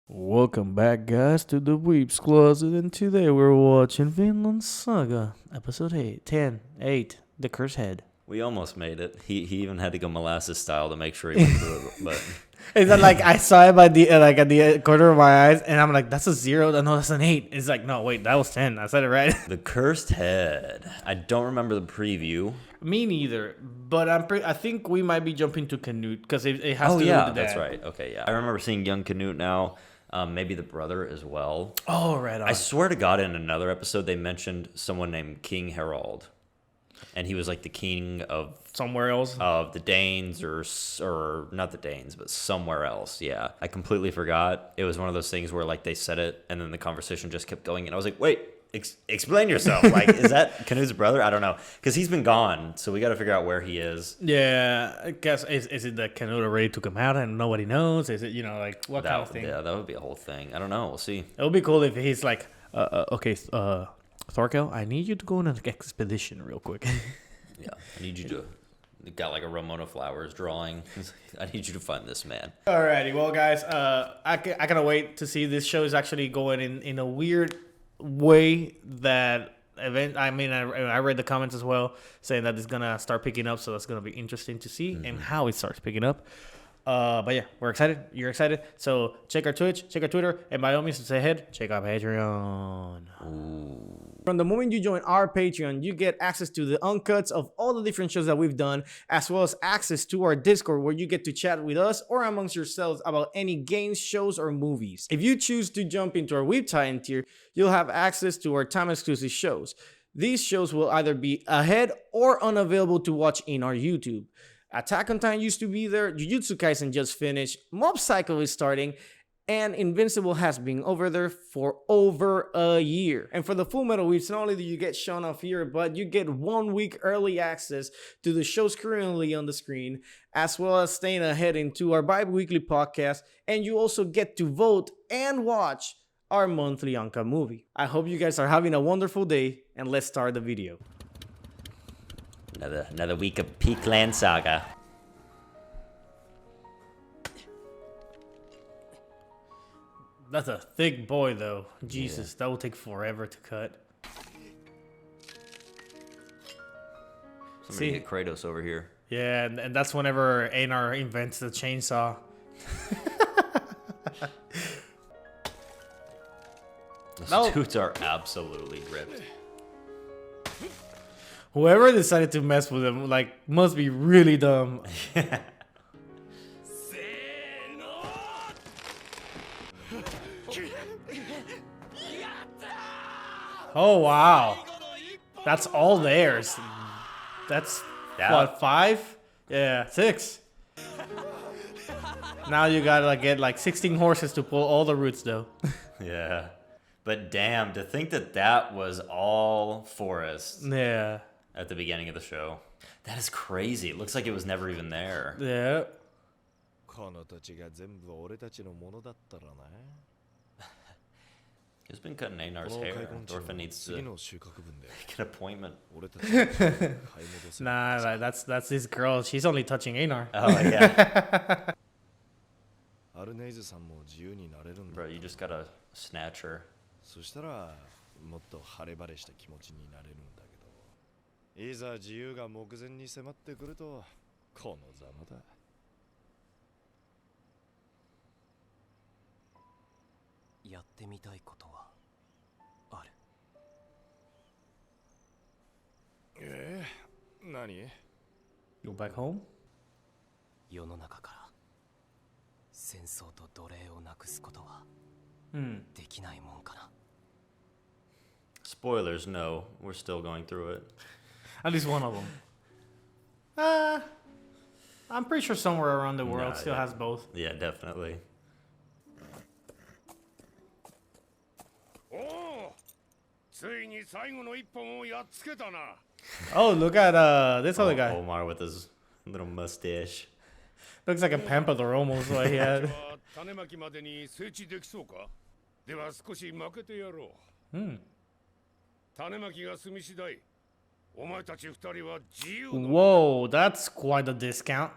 Welcome back, guys, to the Weebs Closet, and today we're watching Vinland Saga, episode 8, The Cursed Head. We almost made it. He even had to go molasses style to make sure he went through it. But Is that like I saw it by the at the corner of my eyes, and I'm like, that's a 0. No, that's an 8. It's like, no, wait, that was 10. I said it right. the cursed head. I don't remember the preview. Me neither, but I think we might be jumping to Knut because it has to do with the dad. That's right. Okay, yeah. I remember seeing young Knut now. Maybe the brother as well. Oh, right on. I swear to God, in another episode, they mentioned someone named King HARALD. And he was like the king of somewhere else of the Danes or not the Danes, but somewhere else. Yeah, I completely forgot. It was one of those things where like they said it and then the conversation just kept going, and I was like, wait, explain yourself. Like, is that Knut's brother? I don't know, because he's been gone, so we got to figure out where he is. Yeah, I guess is it that Knut already took him out and nobody knows? Is it like what kind of thing? Yeah, that would be a whole thing. I don't know. We'll see. It would be cool if he's like, Thorkel, I need you to go on an expedition real quick. Yeah, I need you to. Got like a Ramona Flowers drawing. I need you to find this man. Alrighty, well, guys, I cannot wait to see this show is actually going in a weird way that event. I mean, I read the comments as well saying that it's gonna start picking up, so that's gonna be interesting to see and how it starts picking up. But yeah, we're excited. You're excited. So check our Twitch, check our Twitter, and by all means, stay ahead, check our Patreon. Ooh. From the moment you join our Patreon, you get access to the uncuts of all the different shows that we've done, as well as access to our Discord where you get to chat with us or amongst yourselves about any games, shows, or movies. If you choose to jump into our Weeb Tie-in tier, you'll have access to our time-exclusive shows. These shows will either be ahead or unavailable to watch in our YouTube. Attack on Titan used to be there, Jujutsu Kaisen just finished, Mob Psycho is starting, and Invincible has been over there for over a year. And for the Full Metal Weebs, not only do you get shown off here, but you get 1 week early access to the shows currently on the screen, as well as staying ahead into our bi-weekly podcast, and you also get to vote and watch our monthly Anka movie. I hope you guys are having a wonderful day, and let's start the video. Another week of Vinland Saga. That's a thick boy, though. Jesus, that will take forever to cut. Somebody get Kratos over here. Yeah, and that's whenever Einar invents the chainsaw. Those dudes are absolutely ripped. Whoever decided to mess with him, like, must be really dumb. Oh, wow. That's all theirs. That's, what, 5? Yeah, 6. Now you gotta like, get like 16 horses to pull all the roots, though. Yeah. But damn, to think that that was all forest. Yeah. At the beginning of the show. That is crazy. It looks like it was never even there. Yeah. He's been cutting Einar's hair. Thorfinn needs to make an appointment. Nah, that's his girl. She's only touching Einar. Oh, yeah. Bro, you just gotta snatch her. Go back home? Spoilers, no. We're still going through it. At least one of them. I'm pretty sure somewhere around the world still has both. Yeah, definitely. Oh, look at this other guy. Omar with his little mustache. Looks like a pamphlet almost like he had. Whoa, that's quite a discount.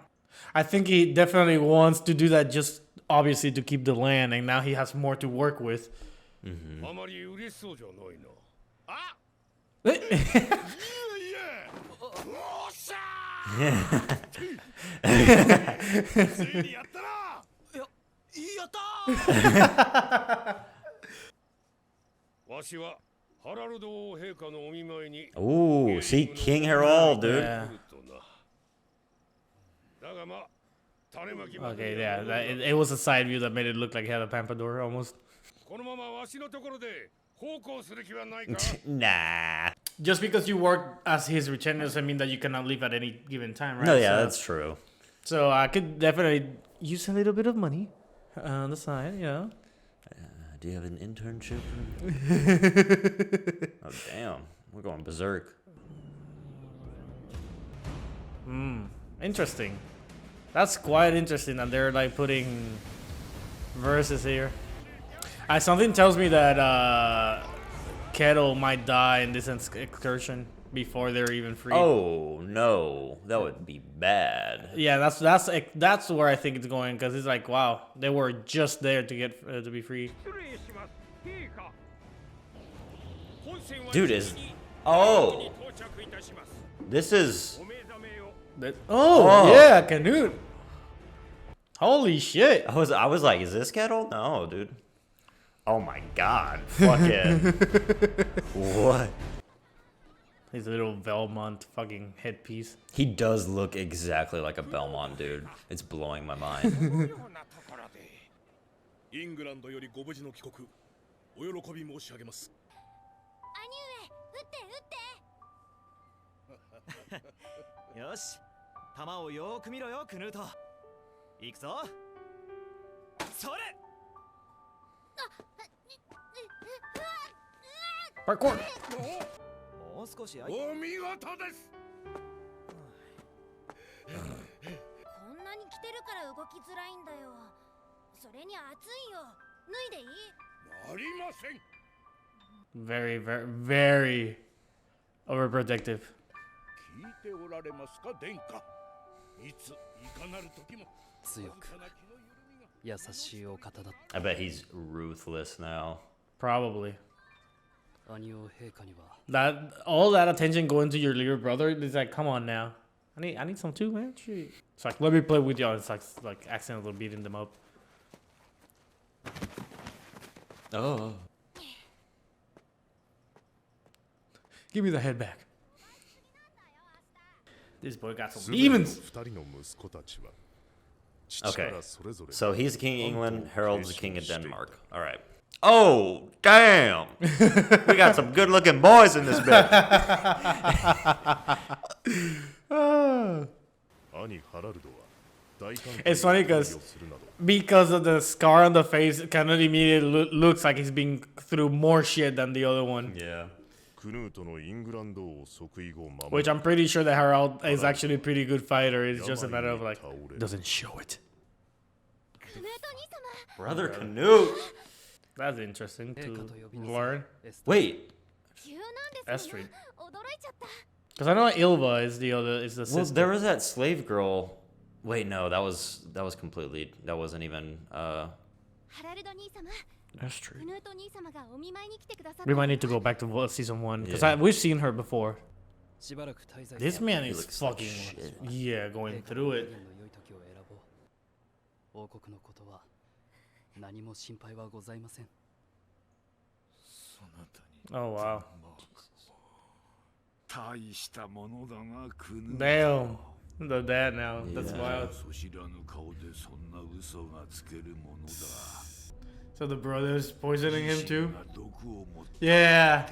I think he definitely wants to do that just obviously to keep the land, and now he has more to work with. Ooh, see, King Harald, dude. Yeah. Okay, yeah, it was a side view that made it look like he had a pampador almost. Nah. Just because you work as his retainer doesn't mean that you cannot leave at any given time, right? No, yeah, So- that's true. So I could definitely use a little bit of money on the side, yeah. Do you have an internship? Oh, damn. We're going berserk. Interesting. That's quite interesting that they're like putting verses here. Something tells me that Kettle might die in this excursion before they're even free. Oh, no. That would be bad. Yeah, that's where I think it's going, because it's like, wow, they were just there to get to be free. Dude, oh. This is... Oh, yeah, Knut. Holy shit. I was like, is this Kettle? No, dude. Oh my god. Fucking... What? His little Belmont fucking headpiece. He does look exactly like a Belmont, dude. It's blowing my mind. イングランドよりご無事の帰国お喜び申し上げます。兄上、撃ってよし、弾をよーく見ろよ、クヌート。行くぞ。それ。Parkour. もう少しお見事です。こんなに着てるから動きづらいんだよ。それに暑いよ。脱いでいい？なりません。 Very, very, very overprotective. 聞いておられますか、殿下。いついかなる時も強く優しいお方だ。 I bet he's ruthless now. Probably. 兄王陛下には That all that attention going to your little brother is like, come on now. I need some too, man. Shit. It's like, let me play with y'all. It's like accidentally beating them up. Oh. Give me the head back. This boy got some demons. Okay. So he's the king of England, Harold's the king of Denmark. All right. Oh, damn. We got some good looking boys in this bit. It's funny because of the scar on the face, it kind of immediately looks like he's been through more shit than the other one. Yeah. Which I'm pretty sure that Harald is actually a pretty good fighter. It's just a matter of like, doesn't show it. Brother Knut. That's interesting to learn. Wait. Estrid. Because I know Ilva is the sister. Well, there was that slave girl. Wait, no, that was completely, that wasn't even, That's true. We might need to go back to season 1 because we've seen her before. This man is fucking yeah, going through it. Oh wow. Damn. The dad now. That's wild. So the brother's poisoning him too? Yeah.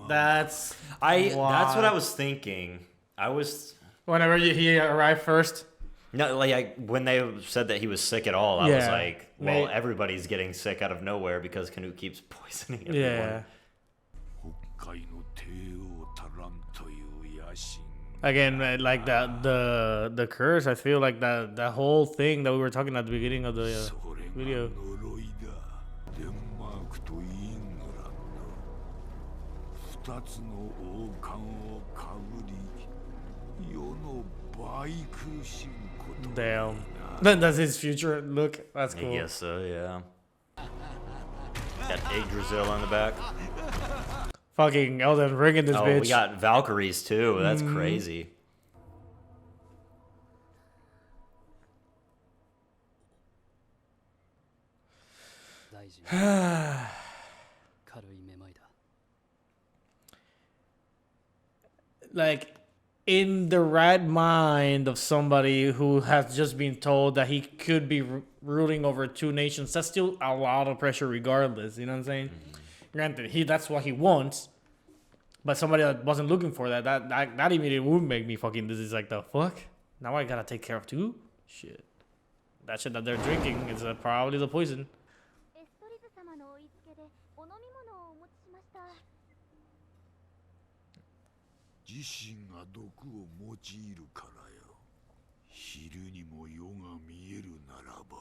That's that's what I was thinking. I was whenever he arrived first. No, like when they said that he was sick at all, I was Yeah. like, well, everybody's getting sick out of nowhere because Knut keeps poisoning everyone. Yeah. Again, like the curse, I feel like that whole thing that we were talking at the beginning of the video. Damn. That's his future look. That's I cool. guess so, yeah. Got Yggdrasil in the back. Fucking Elden Ring in this Oh, bitch. we got Valkyries too. That's crazy. 大事な軽いめまいだ。 Like, in the right mind of somebody who has just been told that he could be ruling over two nations, that's still a lot of pressure regardless, you know what I'm saying? Granted, that's what he wants, but somebody that wasn't looking for that immediately would make me fucking, this is like, the fuck? Now I gotta take care of two? Shit. That shit that they're drinking is probably the poison. エストリズ様のお言いつけでお飲み物をお持ちしました。自身が毒を用いるからよ。昼にも夜が見えるならば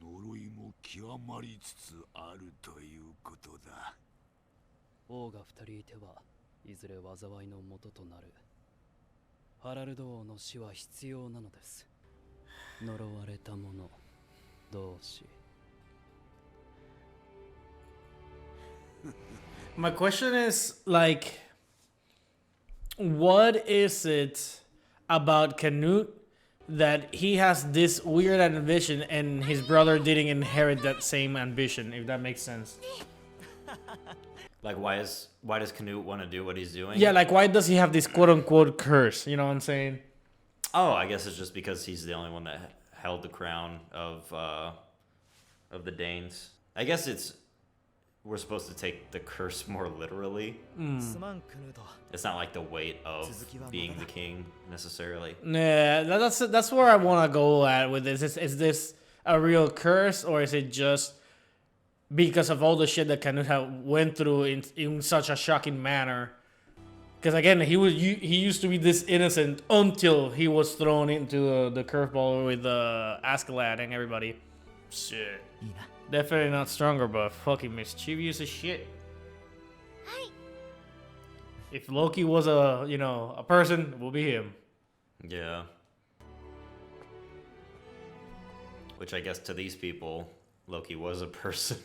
呪いも極まりつつあるということだ。王が二人いてはいずれ災いの元となる。ハラルド王の死は必要なのです。呪われた者同士。 My question is, like, what is it about Knut that he has this weird ambition and his brother didn't inherit that same ambition, if that makes sense? Like, why does Knut want to do what he's doing? Yeah, like, why does he have this quote-unquote curse? You know what I'm saying? Oh, I guess it's just because he's the only one that held the crown of the Danes. I guess we're supposed to take the curse more literally. すまんクヌート。 It's not like the weight of being the king necessarily. Yeah, that's where I want to go at with this. Is this a real curse, or is it just because of all the shit that Knut went through in such a shocking manner? Because again, he used to be this innocent until he was thrown into the curveball with Askeladd and everybody. Shit. いいな。 Definitely not stronger, but fucking mischievous as shit. If Loki was a person, it will be him. Yeah. Which I guess to these people, Loki was a person.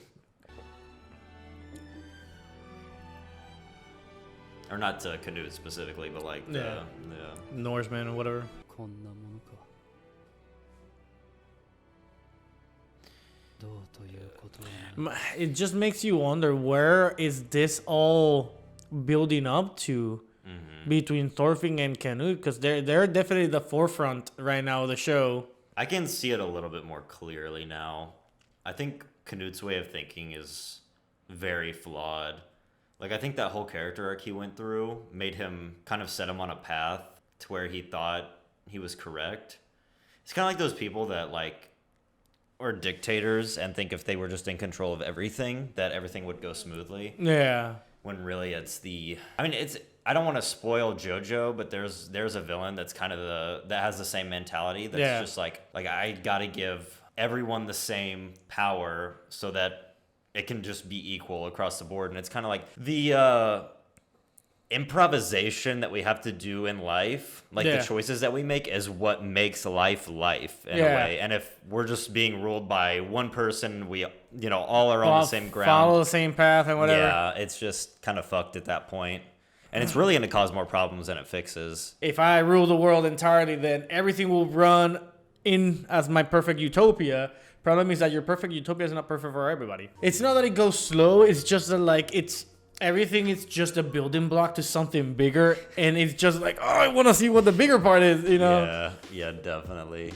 Or not to Knut specifically, but like Yeah. Norseman or whatever. こんなものか。どうということになる。 It just makes you wonder, where is this all building up to between Thorfinn and Knut? Because they're definitely the forefront right now of the show. I can see it a little bit more clearly now. I think Knut's way of thinking is very flawed. Like, I think that whole character arc he went through made him kind of set him on a path to where he thought he was correct. It's kind of like those people that, like, are dictators and think if they were just in control of everything, that everything would go smoothly. Yeah. When really I don't want to spoil JoJo, but there's a villain that's kind of that has the same mentality. That's just like I gotta give everyone the same power so that it can just be equal across the board. And it's kind of like the improvisation that we have to do in life, like the choices that we make, is what makes life in a way. And if we're just being ruled by one person, we all are on the same ground, follow the same path and whatever. Yeah, it's just kind of fucked at that point. And it's really going to cause more problems than it fixes. If I rule the world entirely, then everything will run in as my perfect utopia. Problem is that your perfect utopia is not perfect for everybody. It's not that it goes slow, it's just that everything is just a building block to something bigger, and it's just like, oh, I want to see what the bigger part is, Yeah, definitely.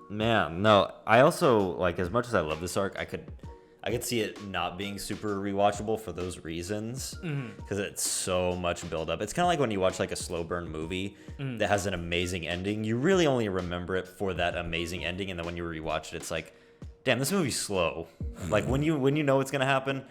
Man, no, I also, like, as much as I love this arc, I could see it not being super rewatchable for those reasons, because it's so much build up. It's kind of like when you watch like a slow burn movie that has an amazing ending. You really only remember it for that amazing ending, and then when you rewatch it, it's like, damn, this movie's slow. Like when you know what's gonna happen.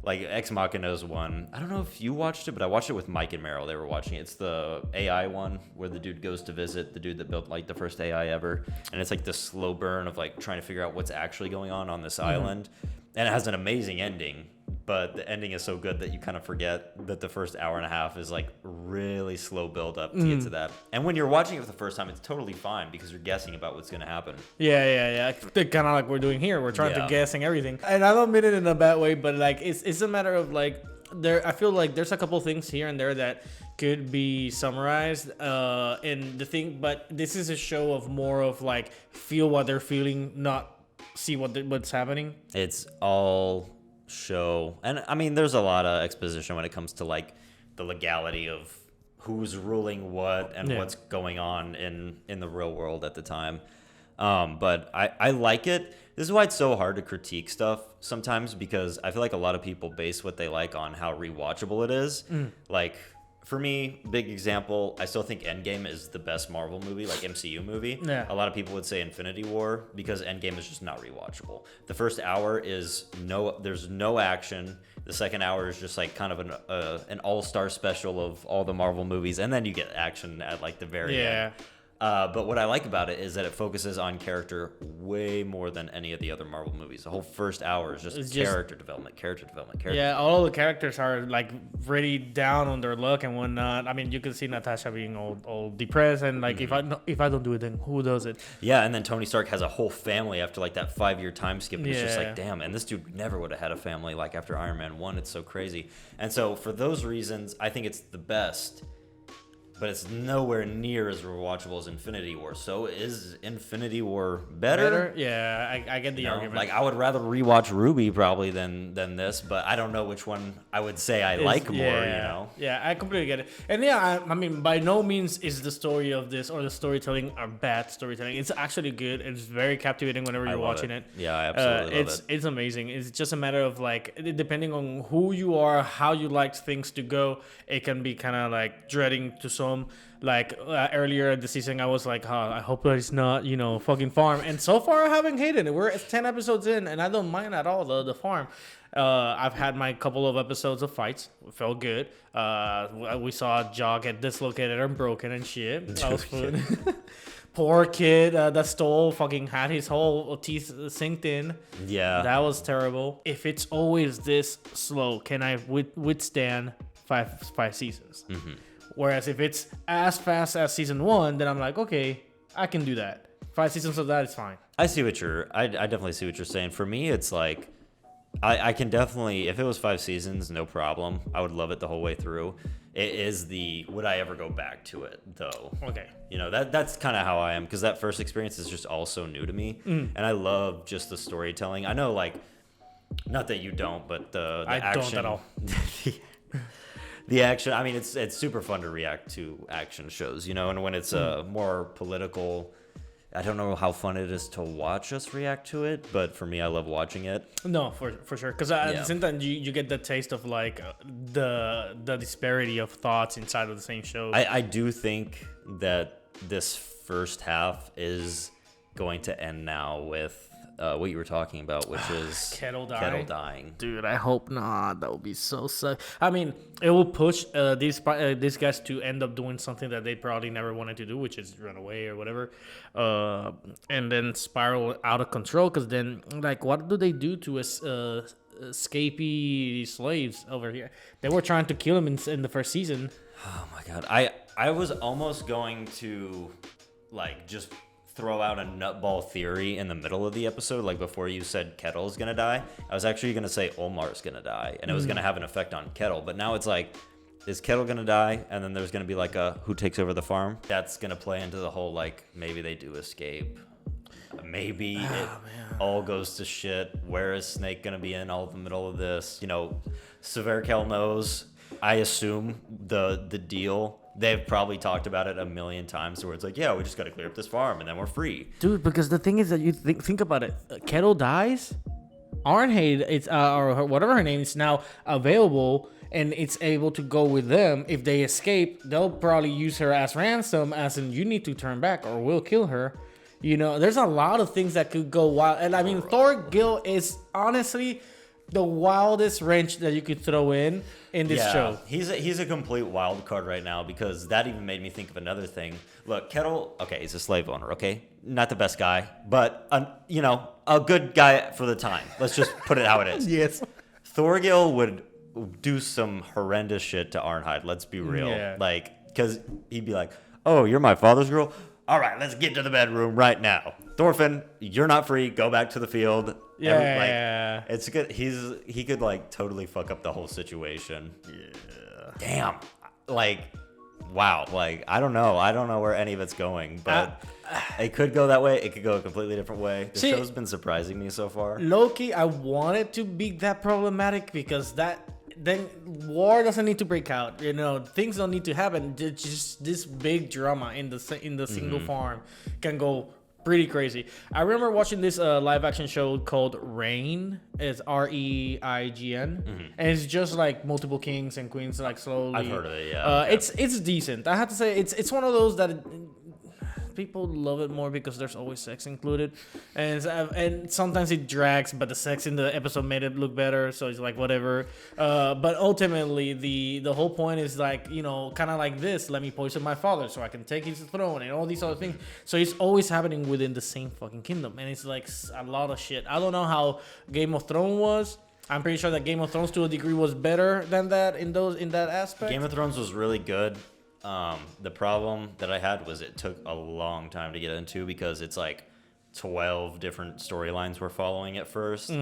Like Ex Machina's one. I don't know if you watched it, but I watched it with Mike and Meryl. They were watching it. It's the AI one where the dude goes to visit the dude that built like the first AI ever, and it's like this slow burn of like trying to figure out what's actually going on this island. And it has an amazing ending, but the ending is so good that you kind of forget that the first hour and a half is like really slow build up to get to that. And when you're watching it for the first time, it's totally fine because you're guessing about what's going to happen. Yeah. Kind of like we're doing here. We're trying to Yeah. guessing everything, and I don't mean it in a bad way, but like it's a matter of like I feel like there's a couple things here and there that could be summarized in the thing, but this is a show of more of like feel what they're feeling, not see what's happening. It's all show, and I mean there's a lot of exposition when it comes to like the legality of who's ruling what and what's going on in the real world at the time. But I like it. This is why it's so hard to critique stuff sometimes, because I feel like a lot of people base what they like on how rewatchable it is. Like for me, big example, I still think Endgame is the best Marvel movie, like MCU movie. Yeah. A lot of people would say Infinity War because Endgame is just not rewatchable. The first hour is there's no action. The second hour is just like kind of an all-star special of all the Marvel movies, and then you get action at like the very end. But what I like about it is that it focuses on character way more than any of the other Marvel movies. The whole first hour is just character development. Yeah, all the characters are like really down on their luck and whatnot. I mean, you can see Natasha being all depressed and like if I don't do it, then who does it? Yeah, and then Tony Stark has a whole family after like that 5-year time skip. And it's just like, damn, and this dude never would have had a family like after Iron Man 1. It's so crazy. And so for those reasons, I think it's the best. But it's nowhere near as rewatchable as Infinity War. So is Infinity War better? Yeah, I get the argument. Like I would rather rewatch Ruby probably than this, but I don't know which one I would say I like more. You know? Yeah, I completely get it. And yeah, I mean, by no means is the story of this or the storytelling or bad storytelling. It's actually good. It's very captivating whenever you're watching it. Yeah, I absolutely love it. It's amazing. It's just a matter of like depending on who you are, how you like things to go. It can be kind of like dreading to some. Like earlier in the season, I was like, I hope that it's not, fucking farm. And so far, I haven't hated it. We're 10 episodes in, and I don't mind at all the farm. I've had my couple of episodes of fights. It felt good. We saw Jaw get dislocated and broken and shit. That was fun. Poor kid that had his whole teeth sinked in. Yeah. That was terrible. If it's always this slow, can I withstand five seasons? Mm-hmm. Whereas if it's as fast as season 1, then I'm like, okay, I can do that. 5 seasons of that is fine. I definitely see what you're saying. For me, it's like, I can definitely, if it was 5 seasons, no problem. I would love it the whole way through. It is would I ever go back to it though? Okay. That's kind of how I am, because that first experience is just all so new to me. And I love just the storytelling. I know, like, not that you don't, but the action. I don't at all. The action, I mean, it's super fun to react to action shows, and when it's more political, I don't know how fun it is to watch us react to it, but for me, I love watching it. No, for sure, because at the same time, you get the taste of like the disparity of thoughts inside of the same show. I do think that this first half is going to end now with what you were talking about, which is Kettle dying. Dude, I hope not. That would be so sad. I mean, it will push these guys to end up doing something that they probably never wanted to do, which is run away or whatever, and then spiral out of control. Because then, like, what do they do to escapee slaves over here? They were trying to kill him in the first season. Oh my god, I was almost going to like just throw out a nutball theory in the middle of the episode, like before you said Kettle's gonna die. I was actually gonna say Omar's gonna die, and it was gonna have an effect on Kettle. But now it's like, is Kettle gonna die? And then there's gonna be like a who takes over the farm. That's gonna play into the whole like maybe they do escape, maybe it all goes to shit. Where is Snake gonna be in all the middle of this? Severkel knows. I assume the deal. They've probably talked about it a million times where it's like, yeah, we just got to clear up this farm and then we're free. Dude, because the thing is that you think about it. Kettle dies. Arnheid, or whatever her name is, now available and it's able to go with them. If they escape, they'll probably use her as ransom, as in you need to turn back or we'll kill her. There's a lot of things that could go wild. And I mean, Thorgil is honestly the wildest wrench that you could throw in this show. He's a complete wild card right now, because that even made me think of another thing. Look, Kettle, okay, he's a slave owner, okay? Not the best guy, but, a good guy for the time. Let's just put it how it is. Yes. Thorgil would do some horrendous shit to Arnheid. Let's be real. Yeah. Like, because he'd be like, "Oh, you're my father's girl. All right, let's get to the bedroom right now. Thorfinn, you're not free. Go back to the field." Yeah. Like, it's good. He could like totally fuck up the whole situation. Yeah. Damn. Like, wow. Like, I don't know where any of it's going, but it could go that way. It could go a completely different way. The show's been surprising me so far. Loki, I want it to be that problematic because then war doesn't need to break out. You know, things don't need to happen. Just this big drama in the single farm can go pretty crazy. I remember watching this live action show called Reign. It's REIGN, and it's just like multiple kings and queens like slowly. I've heard of it. Yeah. It's decent. I have to say it's one of those that people love it more because there's always sex included, and sometimes it drags, but the sex in the episode made it look better, so it's like whatever. But ultimately, the whole point is like, you know, kind of like this: let me poison my father so I can take his throne and all these other things. So it's always happening within the same fucking kingdom, and it's like a lot of shit. I don't know how Game of Thrones was. I'm pretty sure that Game of Thrones to a degree was better than that in that aspect. Game of Thrones was really good. The problem that I had was it took a long time to get into because it's like 12 different storylines we're following at first.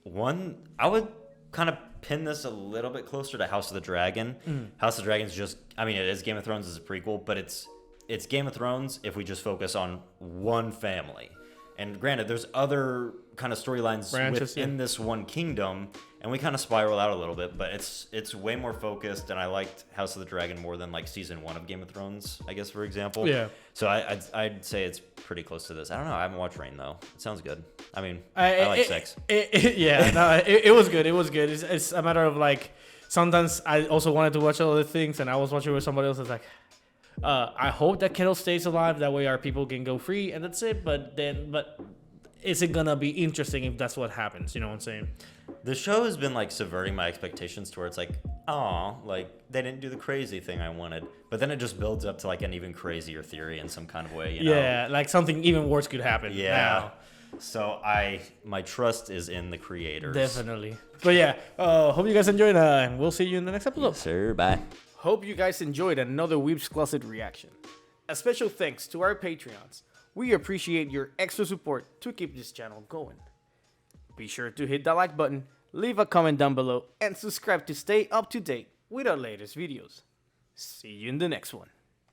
One, I would kind of pin this a little bit closer to House of the Dragon. House of the Dragon's just, I mean, it is Game of Thrones as a prequel, but it's Game of Thrones if we just focus on one family. And granted, there's other kind of storylines within this one kingdom, and we kind of spiral out a little bit, but it's way more focused, and I liked House of the Dragon more than like season 1 of Game of Thrones, I guess, for example. Yeah. So I'd say it's pretty close to this. I don't know. I haven't watched Reign, though. It sounds good. I mean, I like sex. It was good. It was good. It's a matter of like, sometimes I also wanted to watch other things, and I was watching with somebody else. It's like, I hope that Kettle stays alive. That way our people can go free, and that's it. But is it gonna be interesting if that's what happens? You know what I'm saying? The show has been like subverting my expectations to where it's like, oh, like they didn't do the crazy thing I wanted. But then it just builds up to like an even crazier theory in some kind of way. You know? Yeah, like something even worse could happen. Yeah. Now. So my trust is in the creators. Definitely. But yeah, hope you guys enjoyed, and we'll see you in the next episode. Yes, sir. Bye. Hope you guys enjoyed another Weebs Closet reaction. A special thanks to our Patreons. We appreciate your extra support to keep this channel going. Be sure to hit that like button, leave a comment down below, and subscribe to stay up to date with our latest videos. See you in the next one.